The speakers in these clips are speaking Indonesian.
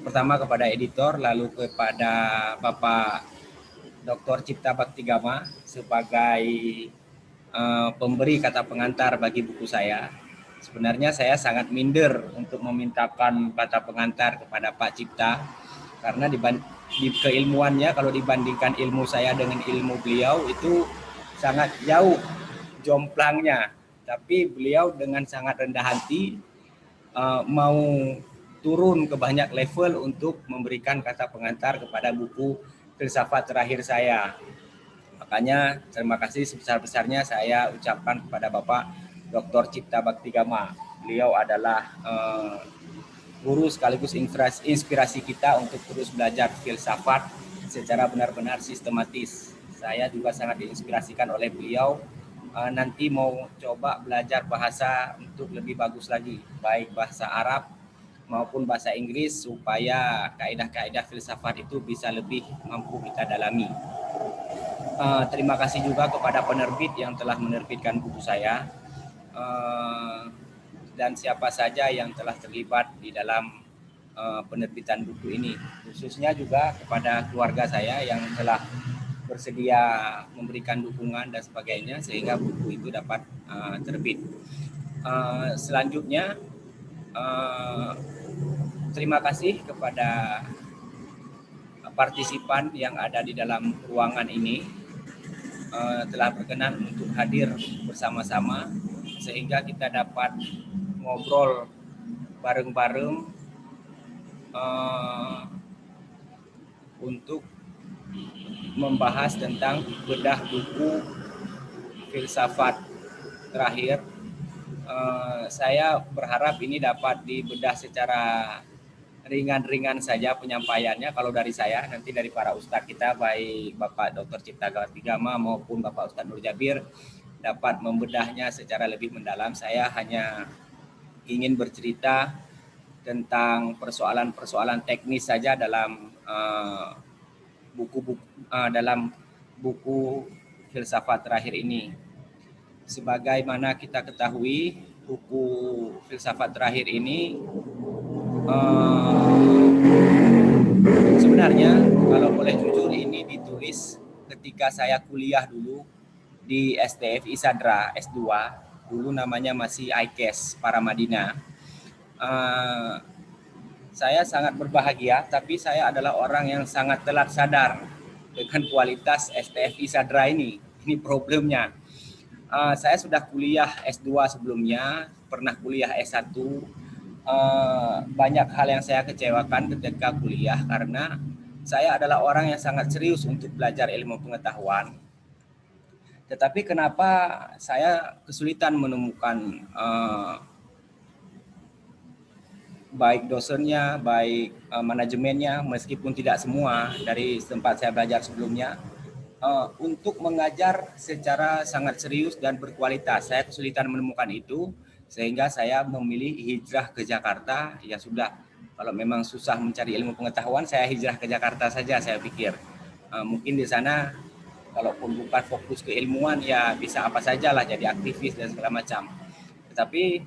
pertama kepada editor, lalu kepada Bapak Dr. Cipta Bhaktigama sebagai pemberi kata pengantar bagi buku saya. Sebenarnya saya sangat minder untuk memintakan kata pengantar kepada Pak Cipta, karena di keilmuannya kalau dibandingkan ilmu saya dengan ilmu beliau itu sangat jauh jomplangnya. Tapi beliau dengan sangat rendah hati mau turun ke banyak level untuk memberikan kata pengantar kepada buku filsafat terakhir saya. Makanya terima kasih sebesar-besarnya saya ucapkan kepada Bapak Dr. Cipta Bhaktigama. Beliau adalah guru sekaligus inspirasi kita untuk terus belajar filsafat secara benar-benar sistematis. Saya juga sangat diinspirasikan oleh beliau. Nanti mau coba belajar bahasa untuk lebih bagus lagi, baik bahasa Arab maupun bahasa Inggris, supaya kaidah-kaidah filsafat itu bisa lebih mampu kita dalami. Terima kasih juga kepada penerbit yang telah menerbitkan buku saya, dan siapa saja yang telah terlibat di dalam penerbitan buku ini, khususnya juga kepada keluarga saya yang telah bersedia memberikan dukungan dan sebagainya sehingga buku itu dapat terbit. Selanjutnya terima kasih kepada partisipan yang ada di dalam ruangan ini telah berkenan untuk hadir bersama-sama sehingga kita dapat ngobrol bareng-bareng untuk membahas tentang bedah buku filsafat terakhir. Saya berharap ini dapat dibedah secara ringan-ringan saja penyampaiannya kalau dari saya, nanti dari para ustadz kita baik Bapak Dr. Cipta Bhaktigama maupun Bapak Ustadz Nur Jabir dapat membedahnya secara lebih mendalam. Saya hanya ingin bercerita tentang persoalan-persoalan teknis saja dalam dalam buku filsafat terakhir ini. Sebagaimana kita ketahui, buku filsafat terakhir ini sebenarnya kalau boleh jujur ini ditulis ketika saya kuliah dulu di STFI Sadra S2, dulu namanya masih IKES Paramadina. Saya sangat berbahagia, tapi saya adalah orang yang sangat telat sadar dengan kualitas STFI Sadra ini. Ini problemnya. Saya sudah kuliah S2 sebelumnya, pernah kuliah S1. Banyak hal yang saya kecewakan ketika kuliah karena saya adalah orang yang sangat serius untuk belajar ilmu pengetahuan. Tetapi kenapa saya kesulitan menemukan baik dosennya, baik manajemennya, meskipun tidak semua dari tempat saya belajar sebelumnya, untuk mengajar secara sangat serius dan berkualitas. Saya kesulitan menemukan itu, sehingga saya memilih hijrah ke Jakarta. Ya sudah, kalau memang susah mencari ilmu pengetahuan, saya hijrah ke Jakarta saja, saya pikir. Mungkin di sana, kalaupun bukan fokus ke ilmuwan, ya bisa apa sajalah, jadi aktivis dan segala macam. Tetapi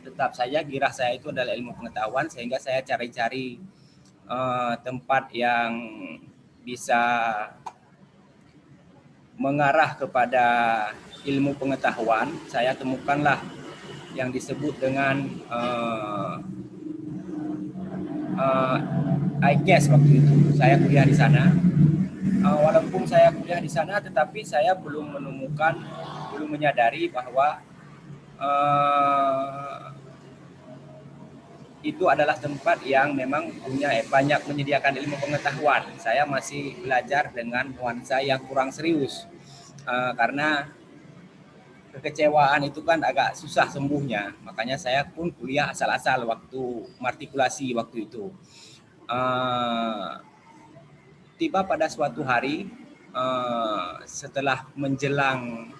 tetap saja girah saya itu adalah ilmu pengetahuan, sehingga saya cari-cari tempat yang bisa mengarah kepada ilmu pengetahuan. Saya temukanlah yang disebut dengan IKES waktu itu. Saya kuliah di sana. Walaupun saya kuliah di sana, tetapi saya belum menyadari bahwa itu adalah tempat yang memang punya banyak menyediakan ilmu pengetahuan. Saya masih belajar dengan nuansa yang kurang serius, karena kekecewaan itu kan agak susah sembuhnya. Makanya saya pun kuliah asal-asal waktu matrikulasi waktu itu. Tiba pada suatu hari setelah menjelang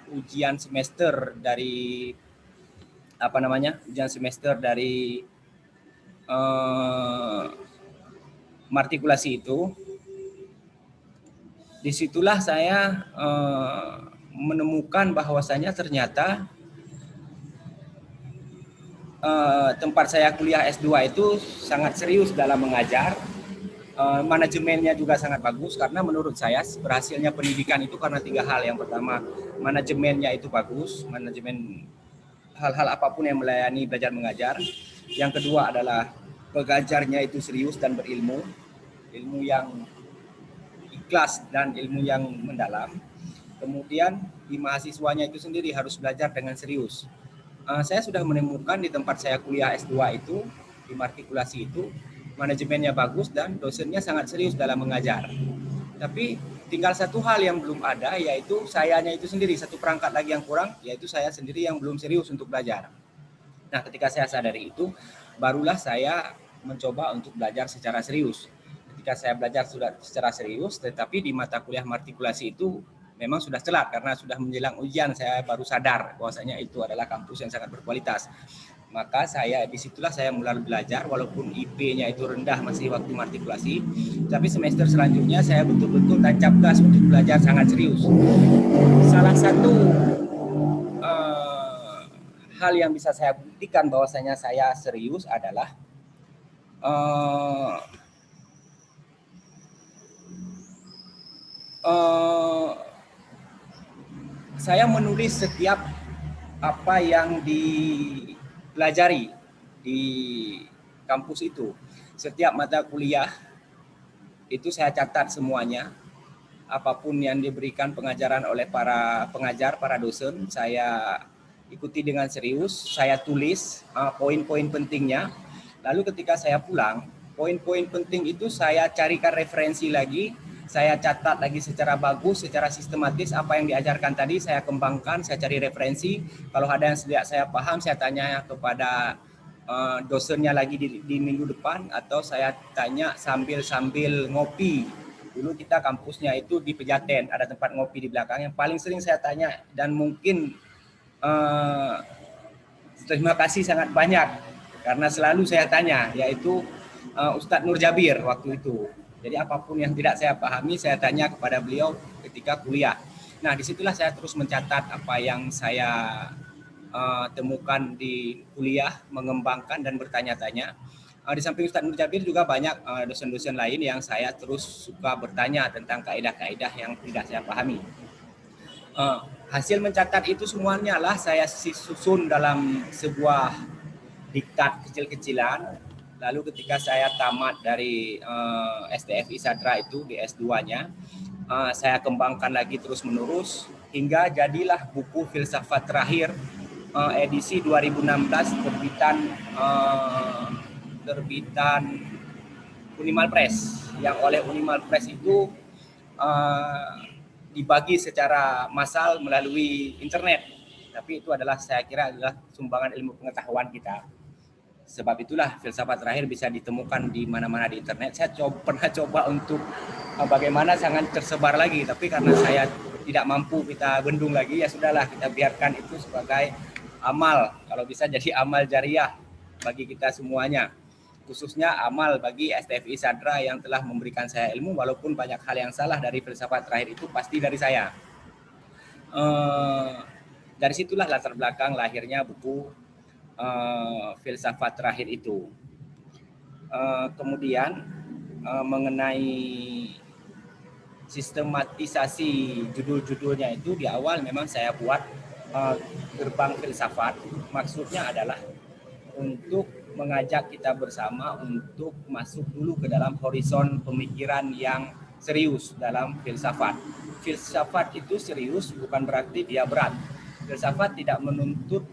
ujian semester dari matrikulasi itu, disitulah saya menemukan bahwasanya ternyata tempat saya kuliah S2 itu sangat serius dalam mengajar. Manajemennya juga sangat bagus, karena menurut saya berhasilnya pendidikan itu karena 3 hal. Yang pertama, manajemennya itu bagus, manajemen hal-hal apapun yang melayani belajar mengajar. Yang kedua adalah pengajarnya itu serius dan berilmu, ilmu yang ikhlas dan ilmu yang mendalam. Kemudian di mahasiswanya itu sendiri harus belajar dengan serius. Saya sudah menemukan di tempat saya kuliah S2 itu, di matrikulasi itu, manajemennya bagus dan dosennya sangat serius dalam mengajar. Tapi tinggal satu hal yang belum ada, yaitu sayanya itu sendiri. Satu perangkat lagi yang kurang, yaitu saya sendiri yang belum serius untuk belajar. Nah, ketika saya sadari itu, barulah saya mencoba untuk belajar secara serius. Ketika saya belajar sudah secara serius, tetapi di mata kuliah matrikulasi itu memang sudah telat, karena sudah menjelang ujian saya baru sadar bahwasanya itu adalah kampus yang sangat berkualitas. Maka disitulah saya mulai belajar, walaupun IP-nya itu rendah masih waktu matrikulasi, tapi semester selanjutnya saya betul-betul tancap gas untuk belajar sangat serius. Salah satu hal yang bisa saya buktikan bahwasanya saya serius adalah saya menulis setiap apa yang dipelajari di kampus itu. Setiap mata kuliah itu saya catat semuanya. Apapun yang diberikan pengajaran oleh para pengajar, para dosen, saya ikuti dengan serius, saya tulis poin-poin pentingnya. Lalu ketika saya pulang, poin-poin penting itu saya carikan referensi lagi, saya catat lagi secara bagus, secara sistematis apa yang diajarkan tadi, saya kembangkan, saya cari referensi. Kalau ada yang tidak saya paham, saya tanya kepada dosennya lagi di minggu depan, atau saya tanya sambil ngopi. Dulu kita kampusnya itu di Pejaten, ada tempat ngopi di belakang. Yang paling sering saya tanya dan mungkin terima kasih sangat banyak karena selalu saya tanya, yaitu Ustadz Nur Jabir waktu itu. Jadi apapun yang tidak saya pahami, saya tanya kepada beliau ketika kuliah. Nah, disitulah saya terus mencatat apa yang saya temukan di kuliah, mengembangkan dan bertanya-tanya. Di samping Ustadz Nur Jabir juga banyak dosen-dosen lain yang saya terus suka bertanya tentang kaidah-kaidah yang tidak saya pahami. Hasil mencatat itu semuanya lah saya susun dalam sebuah diktat kecil-kecilan. Lalu ketika saya tamat dari STFI Sadra itu di S2-nya, saya kembangkan lagi terus-menerus hingga jadilah buku Filsafat Terakhir edisi 2016 terbitan Unimal Press, yang oleh Unimal Press itu dibagi secara massal melalui internet. Tapi itu adalah, saya kira adalah sumbangan ilmu pengetahuan kita. Sebab itulah Filsafat Terakhir bisa ditemukan di mana-mana di internet. Saya pernah coba untuk bagaimana sangat tersebar lagi, tapi karena saya tidak mampu kita bendung lagi, ya sudahlah, kita biarkan itu sebagai amal. Kalau bisa jadi amal jariah bagi kita semuanya, khususnya amal bagi STFI Sadra yang telah memberikan saya ilmu, walaupun banyak hal yang salah dari Filsafat Terakhir itu pasti dari saya. Dari situlah latar belakang lahirnya buku Filsafat Terakhir itu. Kemudian mengenai sistematisasi judul-judulnya itu, di awal memang saya buat gerbang filsafat. Maksudnya adalah untuk mengajak kita bersama untuk masuk dulu ke dalam horizon pemikiran yang serius dalam filsafat. Filsafat itu serius bukan berarti dia berat. Filsafat tidak menuntut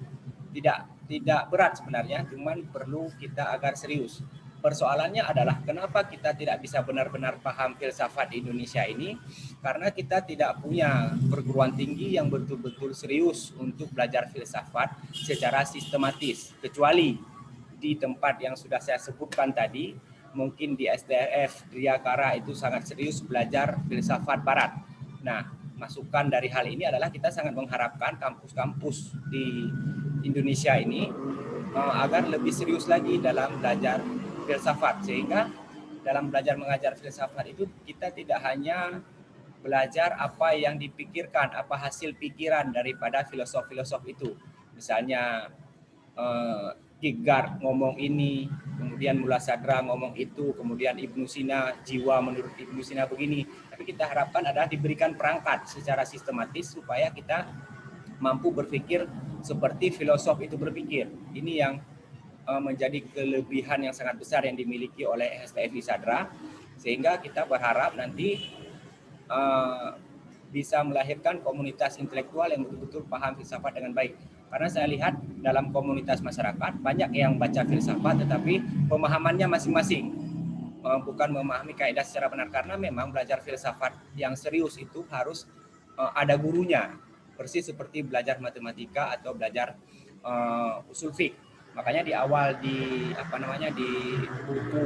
tidak berat sebenarnya, cuman perlu kita agar serius. Persoalannya adalah kenapa kita tidak bisa benar-benar paham filsafat di Indonesia ini, karena kita tidak punya perguruan tinggi yang betul-betul serius untuk belajar filsafat secara sistematis, kecuali di tempat yang sudah saya sebutkan tadi. Mungkin di STF Triyakara itu sangat serius belajar filsafat barat. Nah, masukan dari hal ini adalah kita sangat mengharapkan kampus-kampus di Indonesia ini agar lebih serius lagi dalam belajar filsafat, sehingga dalam belajar mengajar filsafat itu kita tidak hanya belajar apa yang dipikirkan, apa hasil pikiran daripada filosof-filosof itu. Misalnya Kierkegaard ngomong ini, kemudian Mullah Sadra ngomong itu, kemudian Ibnu Sina, jiwa menurut Ibnu Sina begini. Tapi kita harapkan adalah diberikan perangkat secara sistematis supaya kita mampu berpikir seperti filosof itu berpikir. Ini yang menjadi kelebihan yang sangat besar yang dimiliki oleh STFI Sadra, sehingga kita berharap nanti bisa melahirkan komunitas intelektual yang betul-betul paham filsafat dengan baik. Karena saya lihat dalam komunitas masyarakat banyak yang baca filsafat tetapi pemahamannya masing-masing, bukan memahami kaidah secara benar, karena memang belajar filsafat yang serius itu harus ada gurunya, persis seperti belajar matematika atau belajar usul fiqh. Makanya di awal di buku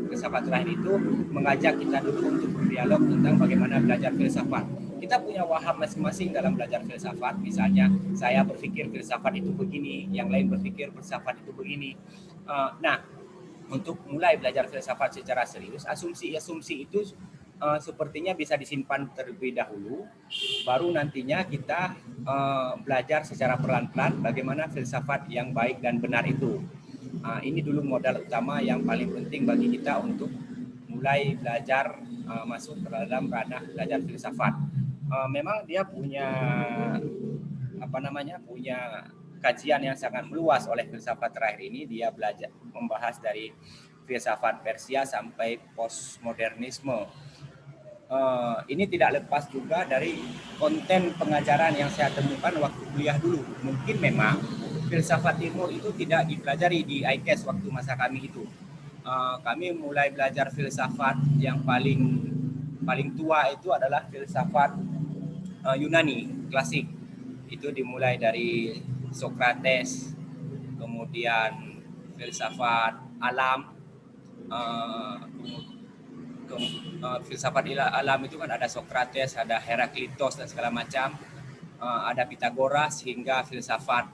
filsafat terakhir itu mengajak kita dulu untuk berdialog tentang bagaimana belajar filsafat. Kita punya waham masing-masing dalam belajar filsafat. Misalnya saya berpikir filsafat itu begini, yang lain berpikir filsafat itu begini. Nah, untuk mulai belajar filsafat secara serius, asumsi-asumsi itu sepertinya bisa disimpan terlebih dahulu, baru nantinya kita belajar secara pelan-pelan bagaimana filsafat yang baik dan benar itu. Ini dulu modal utama yang paling penting bagi kita untuk mulai belajar masuk ke dalam ranah belajar filsafat. Memang dia punya punya kajian yang sangat meluas oleh filsafat terakhir ini. Dia belajar membahas dari filsafat Persia sampai postmodernisme. Ini tidak lepas juga dari konten pengajaran yang saya temukan waktu kuliah dulu. Mungkin memang filsafat timur itu tidak dipelajari di ICAS waktu masa kami itu. Kami mulai belajar filsafat yang paling tua itu adalah filsafat Yunani klasik. Itu dimulai dari Sokrates, kemudian filsafat alam, filsafat alam itu kan ada Sokrates, ada Heraklitos dan segala macam, ada Pitagoras, hingga filsafat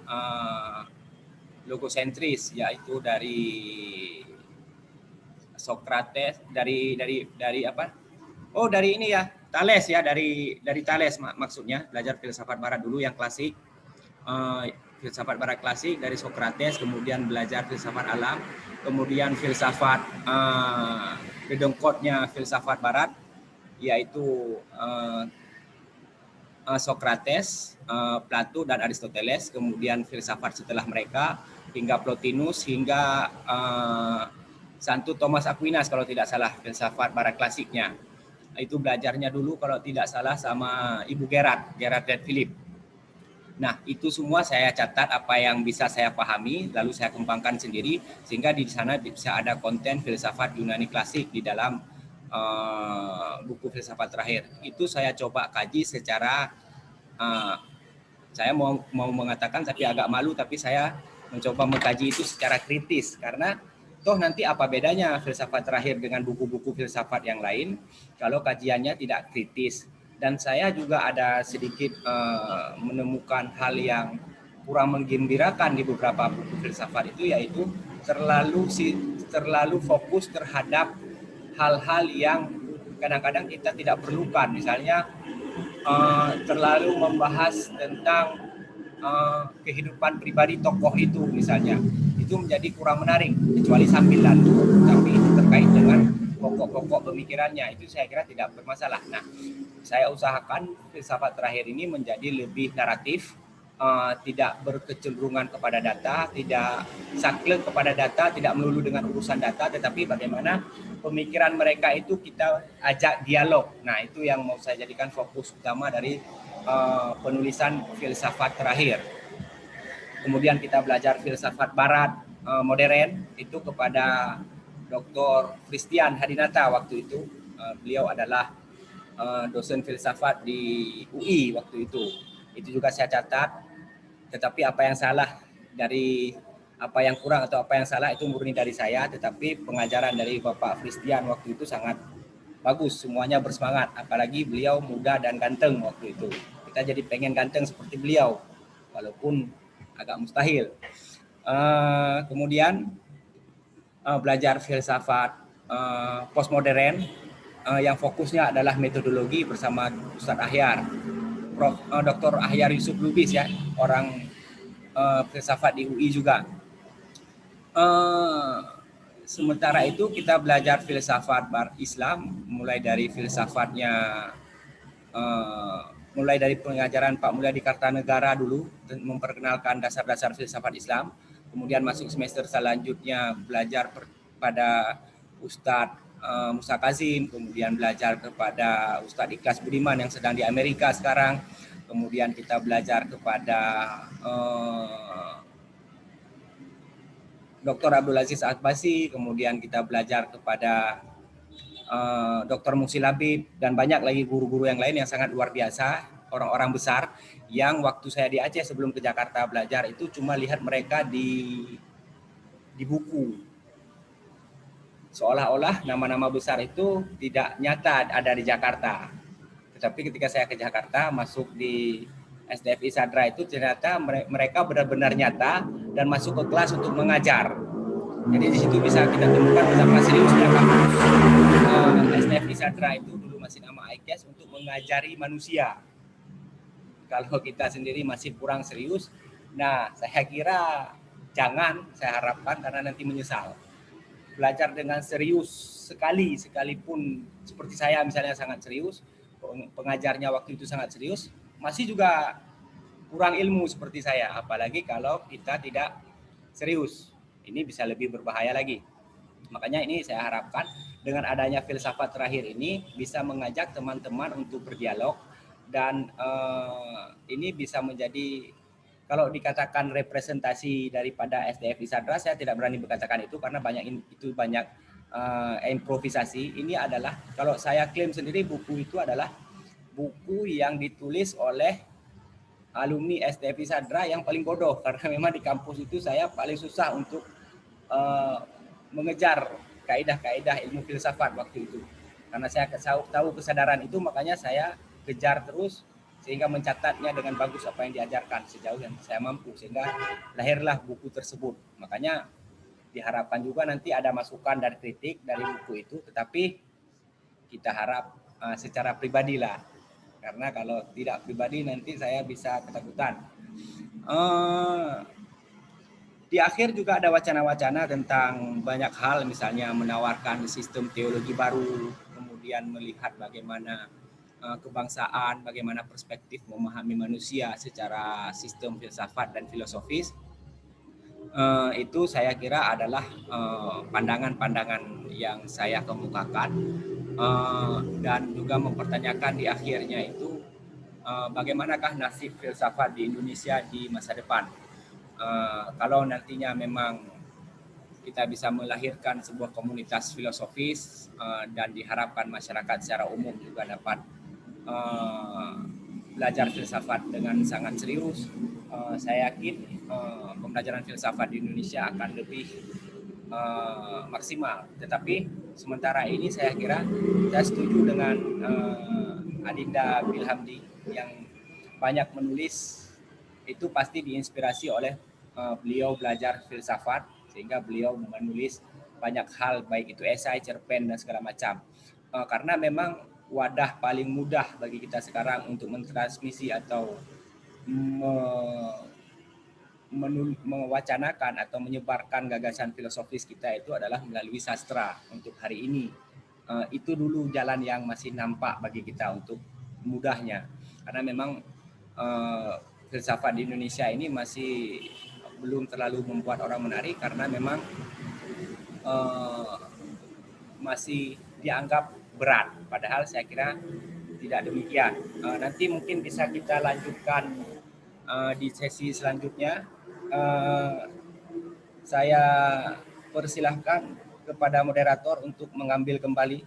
logosentris, yaitu dari Sokrates, dari ini ya, Thales ya, dari Thales maksudnya, belajar filsafat barat dulu yang klasik, filsafat barat klasik dari Sokrates, kemudian belajar filsafat alam, kemudian filsafat redengkotnya filsafat barat, yaitu Sokrates, Plato dan Aristoteles, kemudian filsafat setelah mereka hingga Plotinus, hingga Santo Thomas Aquinas kalau tidak salah, filsafat barat klasiknya. Itu belajarnya dulu kalau tidak salah sama Ibu Gerard dan Philip. Nah, itu semua saya catat apa yang bisa saya pahami, lalu saya kembangkan sendiri, sehingga di sana bisa ada konten filsafat Yunani klasik di dalam buku filsafat terakhir. Itu saya coba kaji secara, saya mau mengatakan tapi agak malu, tapi saya mencoba mengkaji itu secara kritis, karena toh nanti apa bedanya filsafat terakhir dengan buku-buku filsafat yang lain kalau kajiannya tidak kritis. Dan saya juga ada sedikit menemukan hal yang kurang menggembirakan di beberapa buku filsafat itu, yaitu terlalu fokus terhadap hal-hal yang kadang-kadang kita tidak perlukan. Misalnya terlalu membahas tentang kehidupan pribadi tokoh itu misalnya. Itu menjadi kurang menarik, kecuali sambilan, tapi itu terkait dengan pokok-pokok pemikirannya, itu saya kira tidak bermasalah. Nah, saya usahakan filsafat terakhir ini menjadi lebih naratif, tidak berkecenderungan kepada data, tidak saklek kepada data, tidak melulu dengan urusan data, tetapi bagaimana pemikiran mereka itu kita ajak dialog. Nah, itu yang mau saya jadikan fokus utama dari penulisan filsafat terakhir. Kemudian kita belajar filsafat barat modern itu kepada Dr. Christian Hadinata waktu itu. Beliau adalah dosen filsafat di UI waktu itu. Itu juga saya catat. Tetapi apa yang salah dari apa yang kurang atau apa yang salah itu murni dari saya. Tetapi pengajaran dari Bapak Christian waktu itu sangat bagus. Semuanya bersemangat. Apalagi beliau muda dan ganteng waktu itu. Kita jadi pengen ganteng seperti beliau. Walaupun agak mustahil. Kemudian belajar filsafat postmodern yang fokusnya adalah metodologi bersama Ustadz Ahyar, Dr. Ahyar Yusuf Lubis ya, orang filsafat di UI juga. Uh, Sementara itu kita belajar filsafat Islam, mulai dari filsafatnya, mulai dari pengajaran Pak Mulyadi Kartanegara dulu, memperkenalkan dasar-dasar filsafat Islam. Kemudian masuk semester selanjutnya belajar pada Ustadz Musa Kazim, kemudian belajar kepada Ustadz Ikhlas Budiman yang sedang di Amerika sekarang. Kemudian kita belajar kepada Dr. Abdul Aziz Atbasi, kemudian kita belajar kepada Dr. Musi Labib, dan banyak lagi guru-guru yang lain yang sangat luar biasa, orang-orang besar yang waktu saya di Aceh sebelum ke Jakarta belajar itu cuma lihat mereka di buku. Seolah-olah nama-nama besar itu tidak nyata ada di Jakarta. Tetapi ketika saya ke Jakarta, masuk di SDFI Sadra itu ternyata mereka benar-benar nyata dan masuk ke kelas untuk mengajar. Jadi di situ bisa kita temukan betapa seriusnya kampus SDFI Sadra itu dulu masih nama IKES untuk mengajari manusia. Kalau kita sendiri masih kurang serius, nah saya kira jangan, saya harapkan, karena nanti menyesal. Belajar dengan serius sekalipun seperti saya misalnya sangat serius, pengajarnya waktu itu sangat serius, masih juga kurang ilmu seperti saya, apalagi kalau kita tidak serius, ini bisa lebih berbahaya lagi. Makanya ini saya harapkan dengan adanya filsafat terakhir ini bisa mengajak teman-teman untuk berdialog, dan ini bisa menjadi, kalau dikatakan representasi daripada SDFI Sadra, saya tidak berani berkatakan itu karena banyak improvisasi. Ini adalah, kalau saya klaim sendiri, buku itu adalah buku yang ditulis oleh alumni SDFI Sadra yang paling bodoh, karena memang di kampus itu saya paling susah untuk mengejar kaidah-kaidah ilmu filsafat waktu itu. Karena saya tahu kesadaran itu, makanya saya kejar terus sehingga mencatatnya dengan bagus apa yang diajarkan sejauh yang saya mampu, sehingga lahirlah buku tersebut. Makanya diharapkan juga nanti ada masukan dan kritik dari buku itu, tetapi kita harap secara pribadi lah, karena kalau tidak pribadi nanti saya bisa ketakutan. Di akhir juga ada wacana-wacana tentang banyak hal, misalnya menawarkan sistem teologi baru, kemudian melihat bagaimana kebangsaan, bagaimana perspektif memahami manusia secara sistem filsafat dan filosofis. Itu saya kira adalah pandangan-pandangan yang saya kemukakan, dan juga mempertanyakan di akhirnya itu bagaimanakah nasib filsafat di Indonesia di masa depan. Kalau nantinya memang kita bisa melahirkan sebuah komunitas filosofis, dan diharapkan masyarakat secara umum juga dapat belajar filsafat dengan sangat serius, saya yakin pembelajaran filsafat di Indonesia akan lebih maksimal. Tetapi sementara ini saya kira saya setuju dengan Adinda Bilhamdi yang banyak menulis, itu pasti diinspirasi oleh beliau belajar filsafat, sehingga beliau menulis banyak hal, baik itu esai, cerpen, dan segala macam. Karena memang wadah paling mudah bagi kita sekarang untuk mentransmisi atau mewacanakan atau menyebarkan gagasan filosofis kita itu adalah melalui sastra untuk hari ini. Itu dulu jalan yang masih nampak bagi kita untuk mudahnya, karena memang filsafat di Indonesia ini masih belum terlalu membuat orang menarik, karena memang masih dianggap berat, padahal saya kira tidak demikian. Nanti mungkin bisa kita lanjutkan di sesi selanjutnya. Saya persilahkan kepada moderator untuk mengambil kembali